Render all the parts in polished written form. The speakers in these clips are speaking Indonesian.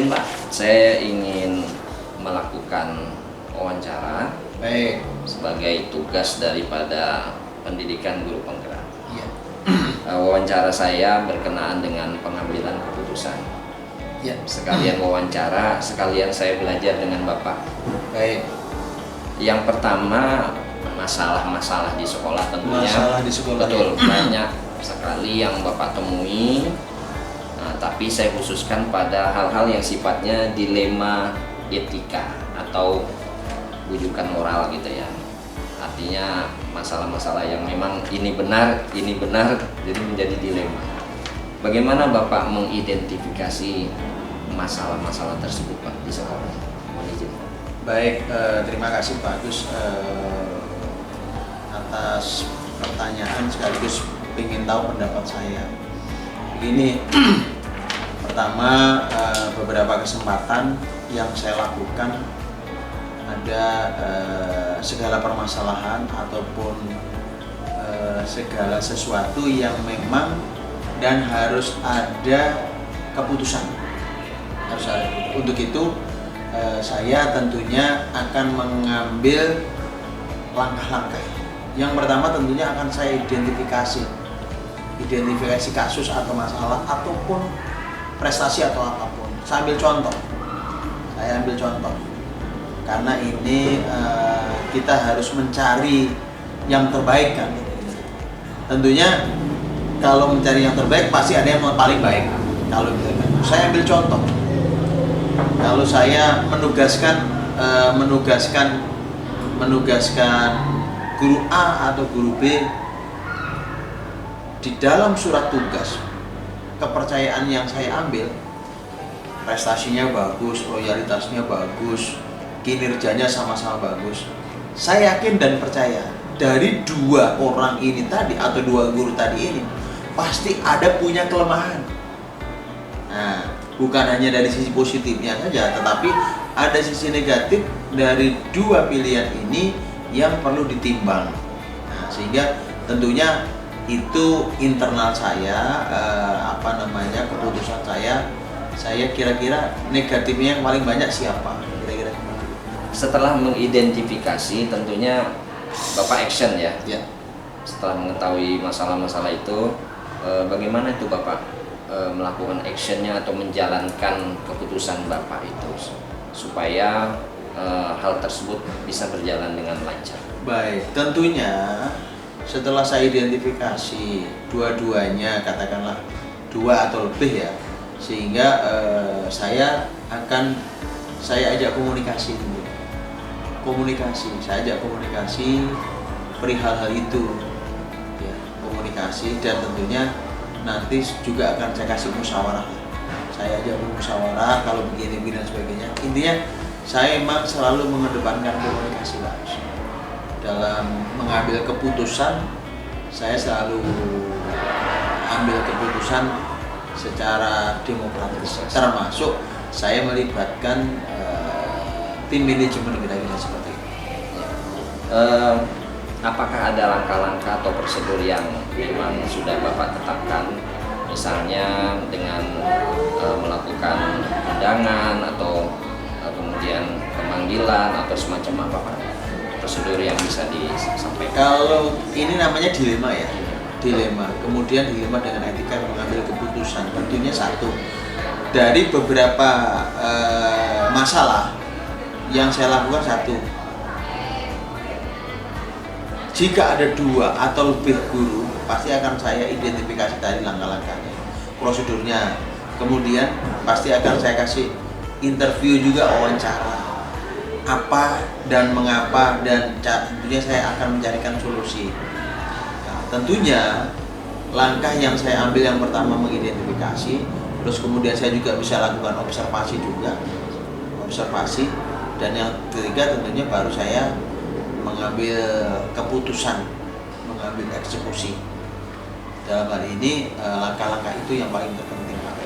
izin Pak, saya ingin melakukan wawancara. Baik. Sebagai tugas daripada pendidikan guru penggerak. Iya. Wawancara saya berkenaan dengan pengambilan keputusan. Iya. Sekalian wawancara, sekalian saya belajar dengan Bapak. Baik. Yang pertama, masalah-masalah di sekolah tentunya. Masalah di sekolah. Betul, banyak sekali yang Bapak temui. Nah, tapi saya khususkan pada hal-hal yang sifatnya dilema etika atau wujukan moral gitu ya. Artinya masalah-masalah yang memang ini benar, jadi menjadi dilema. Bagaimana Bapak mengidentifikasi masalah-masalah tersebut Pak di sekolah? Mohon izin. Baik, terima kasih Pak Agus atas pertanyaan sekaligus ingin tahu pendapat saya. Begini, pertama beberapa kesempatan yang saya lakukan ada segala permasalahan ataupun segala sesuatu yang memang dan harus ada keputusan. Untuk itu saya tentunya akan mengambil langkah-langkah. Yang pertama tentunya akan saya identifikasi kasus atau masalah ataupun prestasi atau apapun. Saya ambil contoh. Karena ini kita harus mencari yang terbaik kan. Tentunya kalau mencari yang terbaik pasti ada yang paling baik. Kalau saya ambil contoh, kalau saya menugaskan guru A atau guru B di dalam surat tugas, kepercayaan yang saya ambil, prestasinya bagus, loyalitasnya bagus, kinerjanya sama-sama bagus. Saya yakin dan percaya dari dua orang ini tadi atau dua guru tadi ini pasti ada punya kelemahan. Nah, bukan hanya dari sisi positifnya saja, tetapi ada sisi negatif dari dua pilihan ini yang perlu ditimbang. Nah, sehingga tentunya itu internal saya, keputusan saya kira-kira negatifnya yang paling banyak siapa? Kira-kira. Setelah mengidentifikasi, tentunya Bapak action ya. Ya. Setelah mengetahui masalah-masalah itu, bagaimana itu Bapak melakukan actionnya atau menjalankan keputusan Bapak itu supaya hal tersebut bisa berjalan dengan lancar? Baik, tentunya setelah saya identifikasi dua-duanya, katakanlah dua atau lebih ya, sehingga saya ajak komunikasi dulu. Saya ajak komunikasi perihal hal itu ya, komunikasi, dan tentunya nanti juga akan saya kasih musyawarah. Saya ajak musyawarah kalau begini dan sebagainya. Intinya saya memang selalu mengedepankan komunikasi Pak. Dalam mengambil keputusan, saya selalu ambil keputusan secara demokratis, termasuk saya melibatkan tim manajemen, kira-kira seperti itu. Apakah ada langkah-langkah atau prosedur yang memang sudah Bapak tetapkan, misalnya dengan melakukan undangan atau kemudian pemanggilan atau semacam apa Pak? Prosedur yang bisa disampaikan? Kalau ini namanya dilema ya, kemudian dilema dengan etika mengambil keputusan. Tentunya satu dari beberapa masalah yang saya lakukan, satu, jika ada dua atau lebih guru, pasti akan saya identifikasi tadi langkah-langkahnya, prosedurnya. Kemudian pasti akan saya kasih interview juga, wawancara apa dan mengapa, dan tentunya saya akan mencarikan solusi. Nah, tentunya langkah yang saya ambil yang pertama mengidentifikasi, terus kemudian saya juga bisa lakukan observasi, dan yang ketiga tentunya baru saya mengambil keputusan, mengambil eksekusi. Dalam hal ini langkah-langkah itu yang paling terpenting Pak.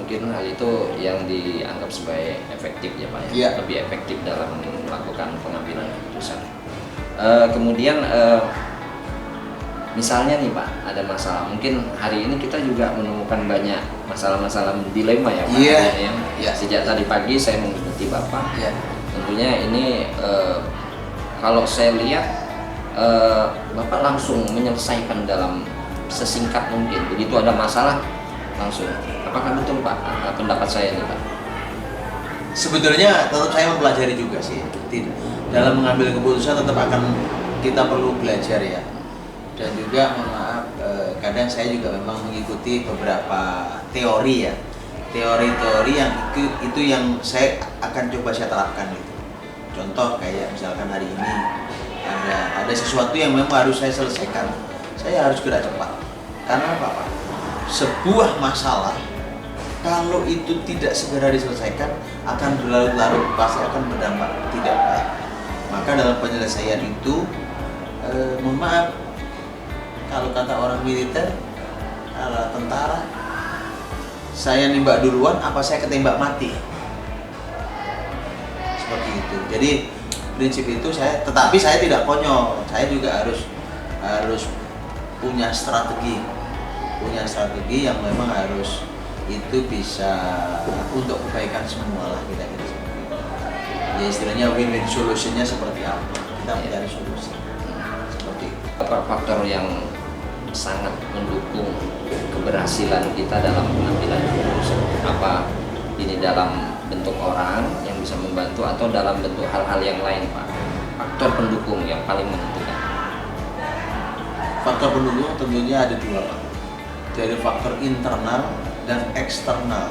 Mungkin hal itu yang dianggap sebagai efektif ya Pak ya? Lebih efektif dalam melakukan pengambilan keputusan. Kemudian misalnya nih Pak, ada masalah. Mungkin hari ini kita juga menemukan banyak masalah-masalah dilema ya Pak. Iya. Yang Iya. sejak tadi pagi saya mengikuti Bapak. Ya. Tentunya ini kalau saya lihat Bapak langsung menyelesaikan dalam sesingkat mungkin. Begitu ada masalah langsung. Apakah betul Pak pendapat saya nih Pak? Sebetulnya tetap saya mempelajari juga sih. Dalam mengambil keputusan tetap akan kita perlu belajar ya. Dan juga mohon maaf, kadang saya juga memang mengikuti beberapa teori ya. Teori-teori yang itu yang saya akan coba saya terapkan gitu. Contoh kayak misalkan hari ini ada sesuatu yang memang harus saya selesaikan. Saya harus gerak cepat. Karena apa Pak? Sebuah masalah kalau itu tidak segera diselesaikan akan berlarut-larut, pasti akan berdampak tidak baik. Maka dalam penyelesaian itu mohon maaf, kalau kata orang militer, kalau tentara, saya nembak duluan apa saya ketembak mati, seperti itu. Jadi prinsip itu tetapi saya tidak konyol, saya juga harus punya strategi yang memang harus itu bisa untuk kebaikan semua lah, kira-kira seperti itu. Ya istilahnya win-win solutionnya seperti apa, kita mencari solusi seperti itu. Apa faktor yang sangat mendukung keberhasilan kita dalam pengambilan keputusan? Apa ini dalam bentuk orang yang bisa membantu atau dalam bentuk hal-hal yang lain Pak? Faktor pendukung yang paling menentukan. Faktor pendukung tentunya ada dua Pak. Dari faktor internal dan eksternal.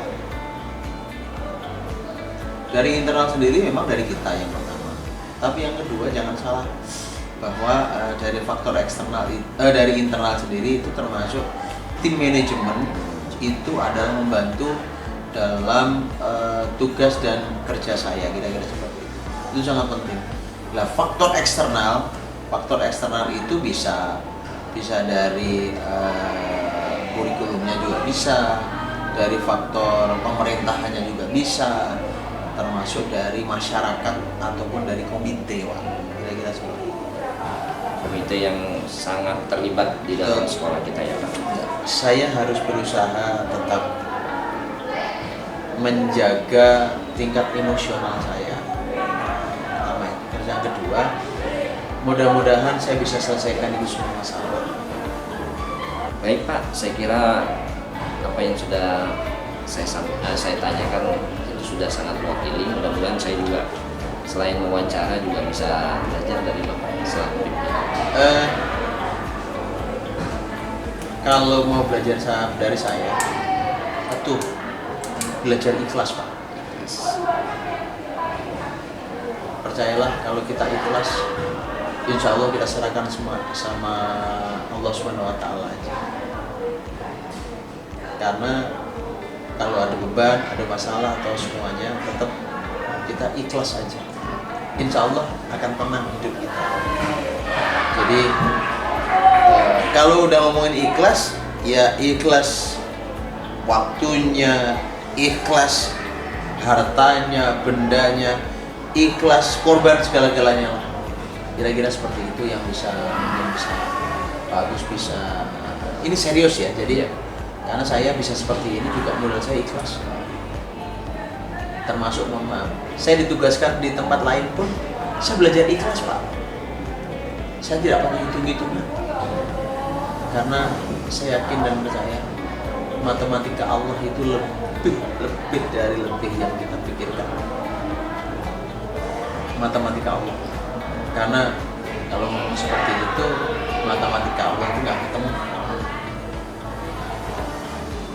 Dari internal sendiri memang dari kita yang pertama. Tapi yang kedua jangan salah bahwa dari faktor eksternal dari internal sendiri itu termasuk tim manajemen itu adalah membantu dalam tugas dan kerja saya, kira-kira seperti itu. Itu sangat penting. Nah, faktor eksternal itu bisa dari kurikulumnya juga bisa, dari faktor pemerintahannya juga bisa, termasuk dari masyarakat ataupun dari komite, Wak. Kira-kira seperti itu. Komite yang sangat terlibat di dalam sekolah kita ya Pak. Saya harus berusaha tetap menjaga tingkat emosional saya. Pertama, terus yang kedua, mudah-mudahan saya bisa selesaikan itu semua masalah. Baik Pak, saya kira apa yang sudah saya tanyakan itu sudah sangat mewakili. Mudah-mudahan saya juga selain mewawancara juga bisa belajar dari Bapak selaku pimpinan. Kalau mau belajar dari saya, satu, belajar ikhlas Pak. Percayalah kalau kita ikhlas, insya Allah kita serahkan semua sama Allah SWT aja. Karena kalau ada beban, ada masalah atau semuanya, tetap kita ikhlas aja. Insya Allah akan tenang hidup kita. Jadi kalau udah ngomongin ikhlas, ya ikhlas waktunya, ikhlas hartanya, bendanya, ikhlas korban segala-galanya lah. Kira-kira seperti itu yang bisa bagus, bisa ini serius ya. Jadi ya karena saya bisa seperti ini juga modal saya ikhlas. Termasuk mohon maaf, saya ditugaskan di tempat lain pun saya belajar ikhlas Pak. Saya tidak pernah hitung-hitungan karena saya yakin dan percaya matematika Allah itu lebih dari lebih yang kita pikirkan. Matematika Allah. Karena kalau ngomong seperti itu, matematika Allah itu nggak ketemu.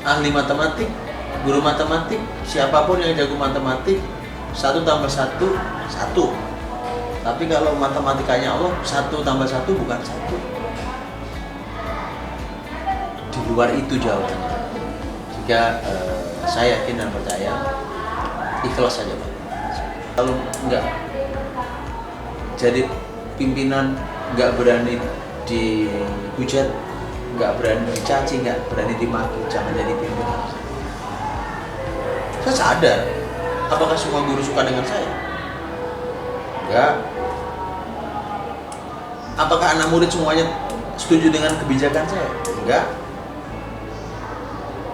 Ahli matematik, guru matematik, siapapun yang jago matematik, 1 tambah 1, 1. Tapi kalau matematikanya Allah, 1 tambah 1 bukan 1. Di luar itu jawabannya. Jika saya yakin dan percaya, ikhlas saja Pak. Kalau nggak jadi pimpinan, nggak berani dihujat, nggak berani dicaci, nggak berani dimaki, jangan jadi pimpinan. Saya sadar, apakah semua guru suka dengan saya? Enggak. Apakah anak murid semuanya setuju dengan kebijakan saya? Enggak.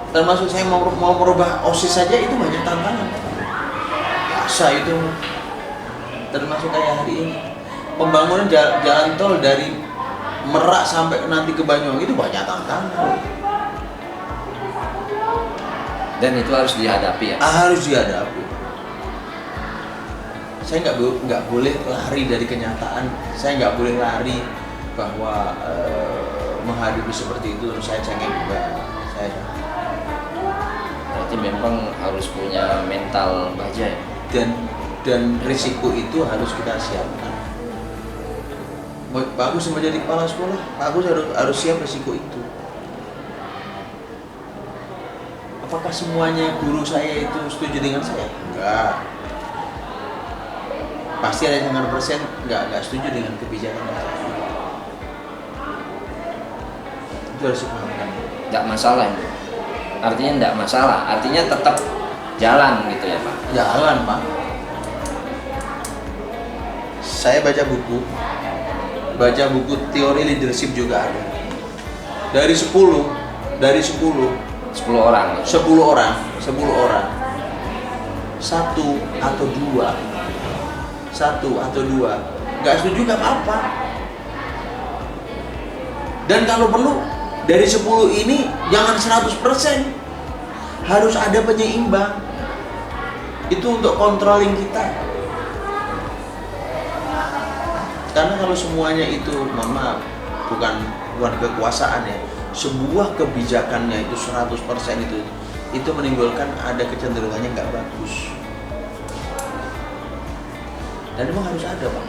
Termasuk saya mau merubah OSIS saja itu banyak tantangan. Biasa itu. Termasuk kayak hari ini pembangunan jalan tol dari Merak sampai nanti ke Banyuwangi itu banyak tantangan. Dan itu harus dihadapi ya. Harus dihadapi. Saya nggak boleh lari dari kenyataan. Saya nggak boleh lari bahwa menghadapi seperti itu terus saya cengeng juga. Saya Berarti memang harus punya mental baja ya. dan risiko itu harus kita siapkan. Bagus menjadi kepala sekolah, bagus harus siap risiko itu. Apakah semuanya guru saya itu setuju dengan saya? Enggak. Pasti ada yang 100% enggak setuju dengan kebijakan saya. Itu harus dipahamkan. Nggak masalah itu. Artinya nggak masalah, artinya tetap jalan gitu ya Pak. Jalan, Pak. Saya baca buku teori leadership juga ada. Dari 10 10 orang. 10 orang. Satu atau dua nggak setuju nggak apa-apa. Dan kalau perlu dari 10 ini jangan 100%, harus ada penyeimbang. Itu untuk controlling kita. Karena kalau semuanya itu, mohon maaf, bukan kekuasaan ya, sebuah kebijakannya itu 100% itu menimbulkan ada kecenderungannya nggak bagus. Dan memang harus ada, Pak.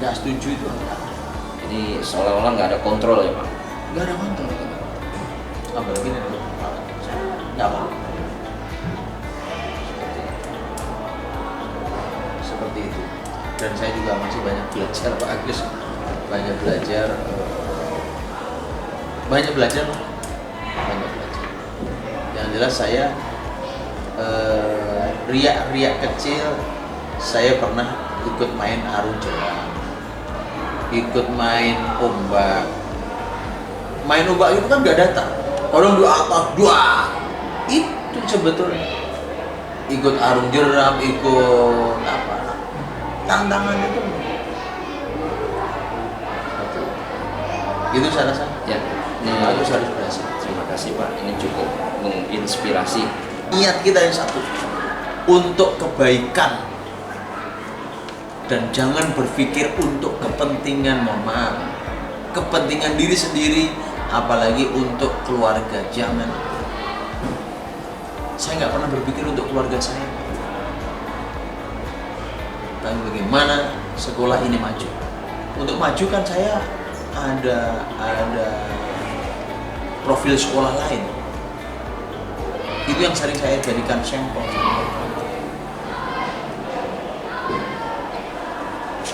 Nggak setuju itu harus ada. Jadi seolah-olah nggak ada kontrol ya Pak. Nggak ada kontrol. Apalagi ini nggak apa. Seperti itu. Dan saya juga masih banyak belajar, Pak Agus. Banyak belajar. Yang jelas saya riak kecil. Saya pernah ikut main arung jeram, ikut main ombak. Main ombak itu kan gak datang, orang di atas dua. Itu sebetulnya ikut arung jeram, ikut apa? Tantangan itu. Itu saya rasa. Ya, ini harus berhasil. terima kasih Pak. Ini cukup menginspirasi. Niat kita yang satu untuk kebaikan. Dan jangan berpikir untuk kepentingan, mohon maaf, kepentingan diri sendiri, apalagi untuk keluarga. Jangan. Saya nggak pernah berpikir untuk keluarga saya. Tapi bagaimana sekolah ini maju? Untuk maju kan saya ada profil sekolah lain. Itu yang sering saya jadikan sampel.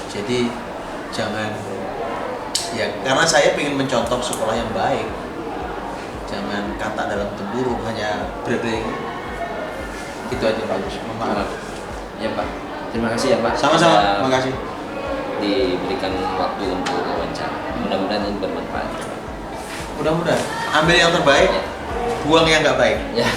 Jadi jangan ya, karena saya ingin mencontoh sekolah yang baik. Jangan kata dalam tempurung hanya berdiri. Itu aja bagus. Maaf. Ya Pak. Terima kasih ya Pak. Sama-sama. Sudah Terima kasih. diberikan waktu untuk wawancara. Mudah-mudahan ini bermanfaat. Mudah-mudahan ambil yang terbaik, Ya. buang yang nggak baik. Ya.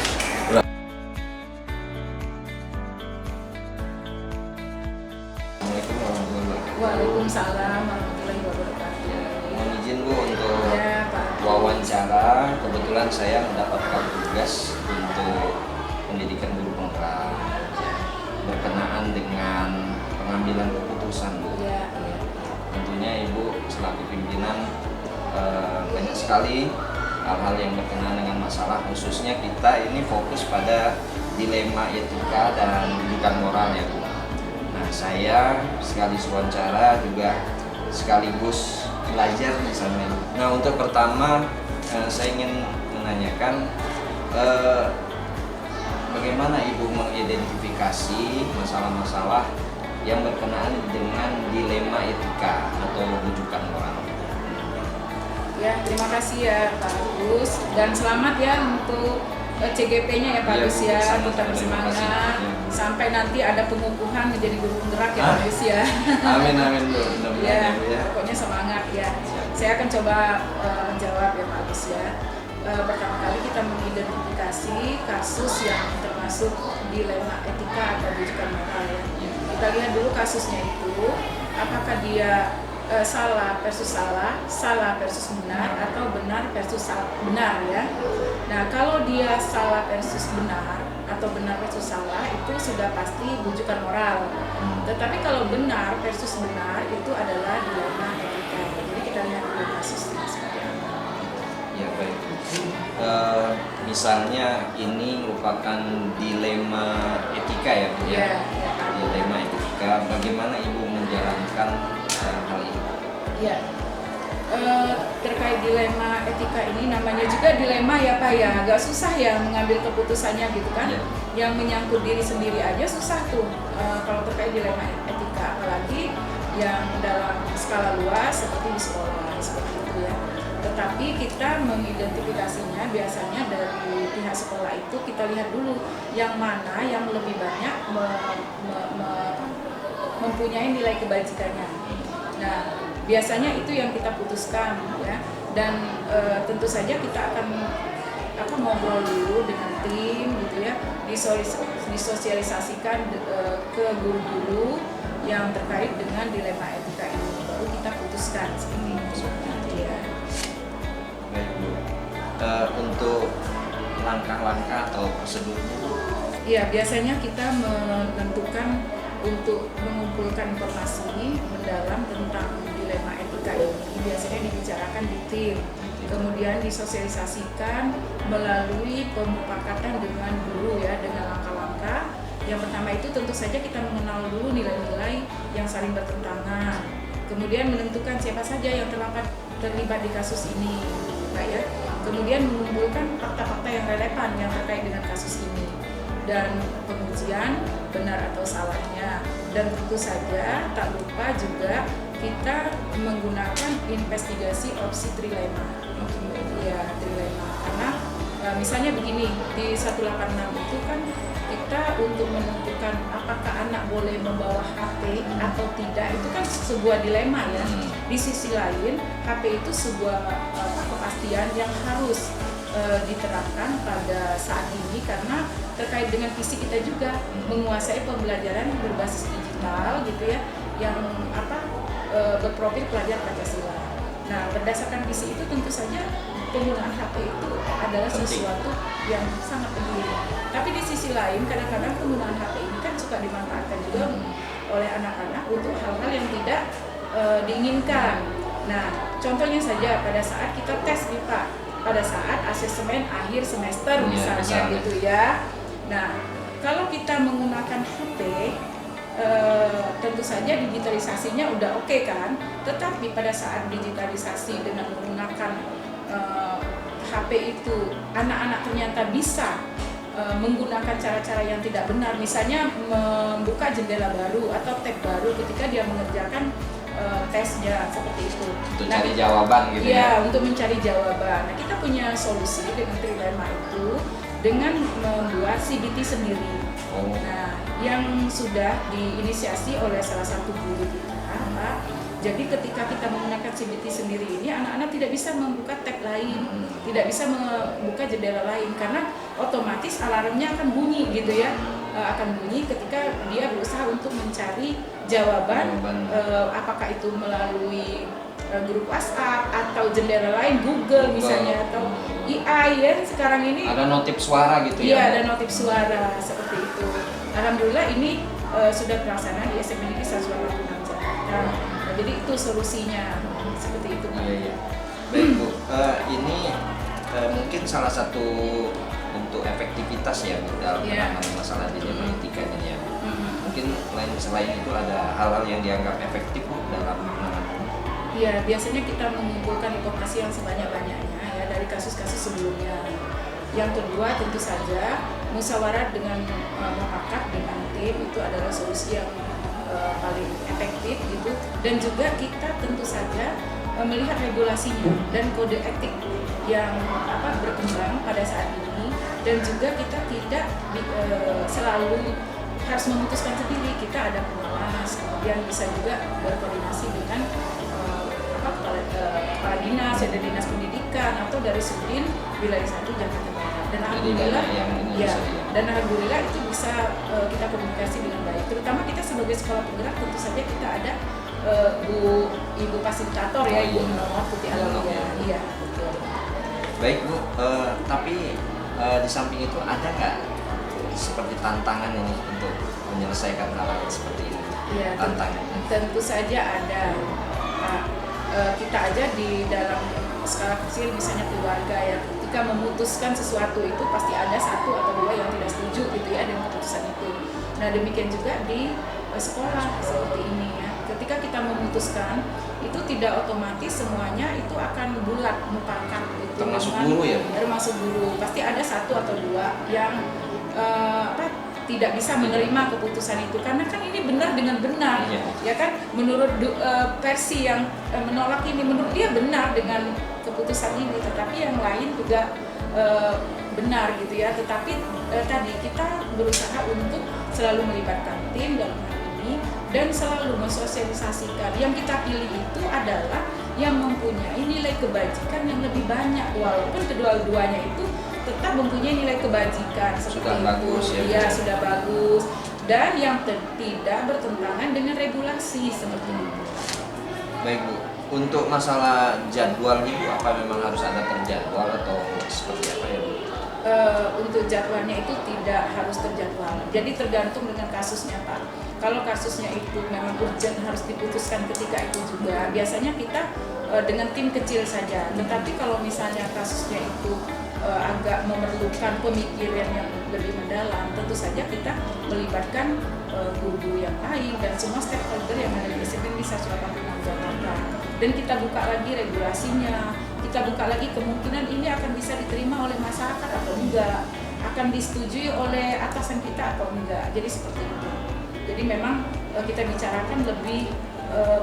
Assalamualaikum warahmatullahi wabarakatuh. Waalaikumsalam warahmatullahi wabarakatuh. Mohon izin Bu untuk Ya, Pak. wawancara. Kebetulan saya mendapatkan tugas untuk pendidikan guru penggerak berkenaan dengan pengambilan keputusan Bu. Ya, ya. Tentunya Ibu selaku pimpinan banyak sekali hal-hal yang berkenaan dengan masalah, khususnya kita ini fokus pada dilema etika dan rujukan moral ya Bu. Nah, saya sekaligus wawancara juga sekaligus belajar di sana. Nah, untuk pertama saya ingin menanyakan bagaimana Ibu mengidentifikasi masalah-masalah yang berkenaan dengan dilema etika atau rujukan moral. Ya, terima kasih ya Pak Agus, dan selamat ya untuk CGP-nya ya Pak Iya, Agus Bu. ya. Sama-sama. Kita bersemangat Terima kasih. Ya. sampai nanti ada pengukuhan menjadi guru penggerak ya Pak Agus ya. Amin amin Bu. Mudah-mudahan Ya, ya Bu ya. pokoknya semangat ya. Siap. Saya akan coba jawab ya Pak Agus ya. Pertama kali kita mengidentifikasi kasus yang termasuk dilema etika atau bujukan moral ya. Kita lihat dulu kasusnya itu, apakah dia salah versus salah, salah versus benar, atau benar versus benar ya. Nah kalau dia salah versus benar atau benar versus salah itu sudah pasti bujukan moral. Tetapi kalau benar versus benar itu adalah dilema etika. Jadi kita lihat dulu kasusnya seperti apa. Ya baik. Misalnya ini merupakan dilema etika ya Bu ya. Dilema etika. Bagaimana Ibu menjalankan hal ini? Ya. Terkait dilema etika ini namanya juga dilema ya Pak ya, agak susah ya mengambil keputusannya gitu kan. Yang menyangkut diri sendiri aja susah tuh kalau terkait dilema etika, apalagi yang dalam skala luas seperti di sekolah seperti itu ya. Tetapi kita mengidentifikasinya biasanya dari pihak sekolah itu kita lihat dulu yang mana yang lebih banyak mempunyai nilai kebajikannya. Nah biasanya itu yang kita putuskan ya, dan tentu saja kita akan ngobrol dulu dengan tim gitu ya, disosialisasikan ke guru-guru yang terkait dengan dilema etika ini, baru kita putuskan seperti itu ya. Baik Bu, untuk langkah-langkah atau prosedur? Ya biasanya kita menentukan untuk mengumpulkan informasi mendalam tentang dilema etika ini, biasanya dibicarakan di tim, kemudian disosialisasikan melalui pemufakatan dengan guru ya, dengan langkah-langkah. Yang pertama itu tentu saja kita mengenal dulu nilai-nilai yang saling bertentangan, kemudian menentukan siapa saja yang terlibat di kasus ini, Pak ya. Kemudian mengumpulkan fakta-fakta yang relevan yang terkait dengan kasus ini, dan pengujian benar atau salahnya. Dan tentu saja tak lupa juga kita menggunakan investigasi opsi trilema. Ya, trilema. Karena misalnya begini, di 186 itu kan kita untuk menentukan apakah anak boleh membawa HP atau tidak, itu kan sebuah dilema ya. Di sisi lain, HP itu sebuah kepastian yang harus diterapkan pada saat ini karena terkait dengan visi kita juga menguasai pembelajaran berbasis digital gitu ya, yang berprofil pelajar Pancasila. Nah berdasarkan visi itu tentu saja penggunaan HP itu adalah sesuatu yang sangat penting. Tapi di sisi lain kadang-kadang penggunaan HP ini kan suka dimanfaatkan juga oleh anak-anak untuk hal-hal yang tidak diinginkan. Nah contohnya saja pada saat kita tes nih Pak, pada saat asesmen akhir semester misalnya gitu ya. Nah kalau kita menggunakan HP, tentu saja digitalisasinya udah oke kan, tetapi pada saat digitalisasi dengan menggunakan HP itu anak-anak ternyata bisa menggunakan cara-cara yang tidak benar, misalnya membuka jendela baru atau tab baru ketika dia mengerjakan tesnya seperti itu. Untuk cari jawaban gitu ya. Untuk mencari jawaban. Nah, kita punya solusi dengan trilema itu dengan membuat CBT sendiri. Nah, yang sudah diinisiasi oleh salah satu guru kita, Pak. Jadi ketika kita menggunakan CBT sendiri ini, anak-anak tidak bisa membuka tab lain, tidak bisa membuka jendela lain karena otomatis alarmnya akan bunyi gitu ya. Akan bunyi ketika dia berusaha untuk mencari jawaban apakah itu melalui grup WhatsApp atau jendela lain Google misalnya atau AI ya sekarang ini ada notif suara gitu ya. Iya, ada notif suara seperti itu. Alhamdulillah ini sudah terlaksana di SMP Negeri 186 Jakarta. Nah, jadi itu solusinya seperti itu. Iya. Baik Bu, ini mungkin salah satu untuk efektivitas ya dalam penanganan masalah dilema etika ini ya. Mungkin selain itu ada hal-hal yang dianggap efektif Bu dalam penanganan. Iya, biasanya kita mengumpulkan informasi yang sebanyak-banyaknya ya dari kasus-kasus sebelumnya. Yang kedua tentu saja musyawarah dengan mufakat dengan tim itu adalah solusi yang paling efektif gitu. Dan juga kita tentu saja melihat regulasinya dan kode etik yang berkembang pada saat ini, dan juga kita tidak selalu harus memutuskan sendiri, kita ada pengawas, kemudian bisa juga berkoordinasi dengan kepala dinas, ada dinas pendidikan atau dari Sudin wilayah 1 Jakarta Barat. Dan alhamdulillah yang ini ya, bisa dan alhamdulillah itu bisa kita komunikasi dengan baik. Terutama kita sebagai sekolah penggerak tentu saja kita ada ibu fasilitator ya, Ibu Nur Putih Alia. Iya, betul. Baik Bu, tapi di samping itu ada nggak seperti tantangan ini untuk menyelesaikan hal seperti ini? Iya, Tantangan. tentu saja ada. Pak. Kita aja di dalam skala kecil misalnya keluarga ya, ketika memutuskan sesuatu itu pasti ada 1 atau 2 yang tidak setuju gitu ya dengan keputusan itu. Nah demikian juga di sekolah seperti ini ya. Ketika kita memutuskan itu tidak otomatis semuanya itu akan bulat mufakat gitu. Termasuk Memang, guru ya? Termasuk guru. Pasti ada 1 atau 2 yang tidak bisa menerima keputusan itu karena kan ini benar dengan benar, ya kan, menurut versi yang menolak ini menurut dia benar dengan keputusan ini, tetapi yang lain juga benar gitu ya. Tetapi tadi kita berusaha untuk selalu melibatkan tim dalam hal ini dan selalu mensosialisasikan yang kita pilih itu adalah yang mempunyai nilai kebajikan yang lebih banyak, walaupun kedua-duanya itu tetap mempunyai nilai kebajikan seperti sudah itu. Bagus ya, Ya sudah bagus dan yang tidak bertentangan dengan regulasi seperti itu. Baik Bu, untuk masalah jadwalnya Bu, apa memang harus ada terjadwal atau seperti apa ya Bu? Untuk jadwalnya itu tidak harus terjadwal, jadi tergantung dengan kasusnya Pak. Kalau kasusnya itu memang urgent harus diputuskan ketika itu juga, biasanya kita dengan tim kecil saja. Tetapi kalau misalnya kasusnya itu agak memerlukan pemikiran yang lebih mendalam, tentu saja kita melibatkan guru yang lain dan semua stakeholder yang ada di SMP di 186 Jakarta. Dan kita buka lagi regulasinya, kita buka lagi kemungkinan ini akan bisa diterima oleh masyarakat atau enggak, akan disetujui oleh atasan kita atau enggak. Jadi seperti itu. Jadi memang kita bicarakan lebih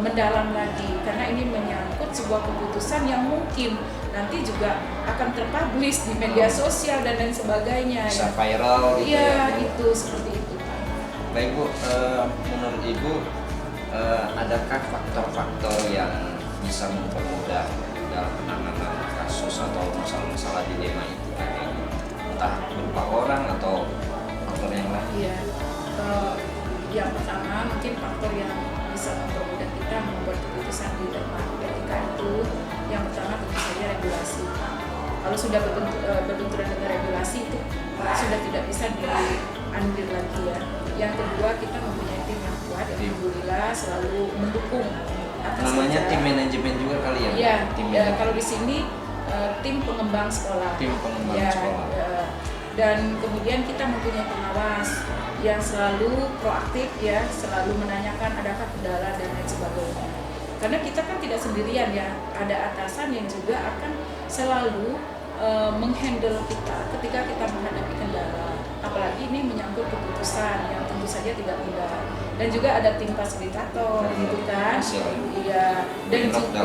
mendalam lagi karena ini menyangkut sebuah keputusan yang mungkin nanti juga akan terpublish di media sosial dan lain sebagainya. Bisa viral gitu ya. Bu? Itu seperti itu. Baik Bu, menurut Ibu adakah faktor-faktor yang bisa mempermudah dalam penanganan kasus atau masalah-masalah dilema itu kayak gitu? Entah berupa orang atau faktor yang lain? Iya. Yang pertama mungkin faktor yang bisa mempermudah kita membuat keputusan di dalam etika itu, yang pertama tentu saja regulasi. Kalau sudah berbenturan dengan regulasi itu sudah tidak bisa diambil lagi ya. Yang kedua, kita mempunyai tim yang kuat, alhamdulillah selalu mendukung. Namanya tim manajemen juga kali ya? Iya. Tim Kalau di sini tim pengembang sekolah. Tim pengembang Ya, sekolah. dan kemudian kita mempunyai pengawas yang selalu proaktif ya, selalu menanyakan adakah kendala dan lain sebagainya. Karena kita kan tidak sendirian ya, ada atasan yang juga akan selalu menghandle kita ketika kita menghadapi kendala. Apalagi ini menyangkut keputusan yang tentu saja tidak mudah. Dan juga ada tim fasilitator gitu kan. Iya, dan juga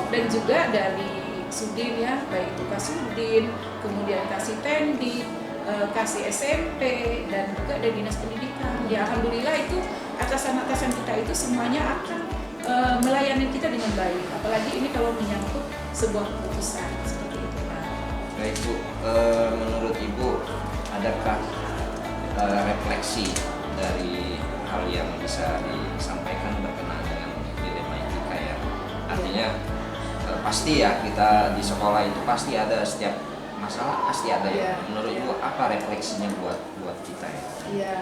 dan juga dari Sudin ya, baik itu Kasudin, kemudian Kasih Tendi, Kasih SMP, dan juga dari Dinas Pendidikan. Ya alhamdulillah itu atasan-atasan kita itu semuanya akan melayani kita dengan baik. Apalagi ini kalau menyangkut sebuah keputusan seperti itu. Baik Bu, menurut Ibu adakah refleksi dari hal yang bisa disampaikan berkenaan dengan dilema etika ya? Artinya pasti ya kita di sekolah itu pasti ada setiap masalah pasti ada ya. Menurut Ibu apa refleksinya buat kita ya? Iya,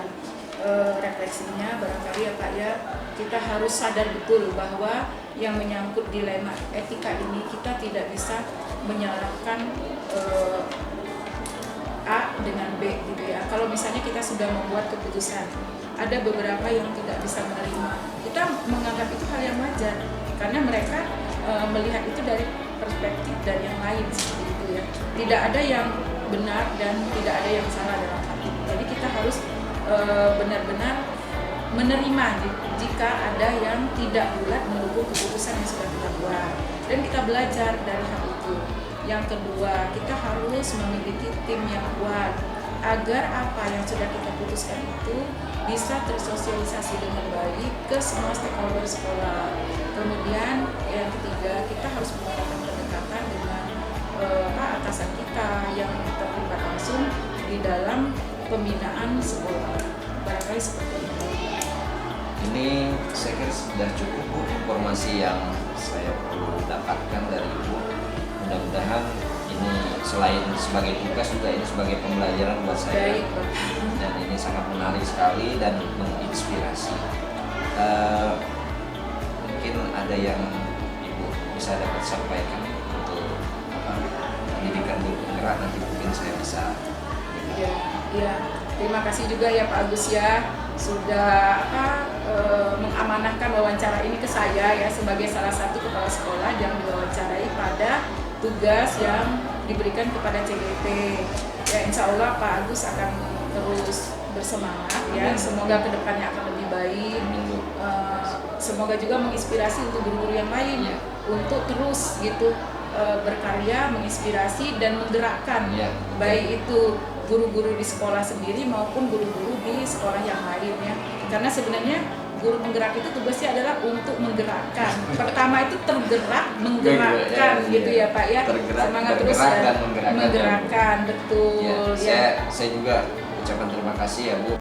refleksinya barangkali ya Pak ya, kita harus sadar betul bahwa yang menyangkut dilema etika ini kita tidak bisa menyalahkan A dengan B gitu ya. Kalau misalnya kita sudah membuat keputusan, ada beberapa yang tidak bisa menerima, kita menganggap itu hal yang wajar karena mereka melihat itu dari perspektif dan yang lain seperti itu ya. Tidak ada yang benar dan tidak ada yang salah dalam hal ini. Jadi kita harus benar-benar menerima jika ada yang tidak bulat mendukung keputusan yang sudah kita buat, dan kita belajar dari hal itu. Yang kedua, kita harus memiliki tim yang kuat. agar apa yang sudah kita putuskan itu bisa tersosialisasi dengan baik ke semua stakeholder sekolah. Kemudian yang ketiga, kita harus menggunakan pendekatan dengan atasan kita yang terlibat langsung di dalam pembinaan sekolah. Barangkali seperti itu. Ini saya kira sudah cukup Bu, informasi yang saya perlu dapatkan dari Ibu. Mudah-mudahan ini selain sebagai tugas juga ini sebagai pembelajaran buat saya. Baik, Pak. Dan ini sangat menarik sekali dan menginspirasi. Mungkin ada yang Ibu bisa dapat sampaikan untuk pendidikan guru penggerak, nanti mungkin saya bisa. Ya, terima kasih juga ya Pak Agus ya sudah mengamanahkan wawancara ini ke saya ya sebagai salah satu kepala sekolah yang diwawancarai pada tugas yang diberikan kepada CGP. Ya, insya Allah Pak Agus akan terus bersemangat ya. Semoga kedepannya akan lebih baik. Semoga juga menginspirasi untuk guru-guru yang lain untuk terus gitu berkarya, menginspirasi dan menggerakkan baik itu guru-guru di sekolah sendiri maupun guru-guru di sekolah yang lain ya. Karena sebenarnya guru penggerak itu tugasnya adalah untuk menggerakkan. Pertama itu tergerak, menggerakkan gitu ya Pak ya. Tergerak, semangat terus ya. dan menggerakkan betul ya. ya. Saya juga ucapkan terima kasih ya Bu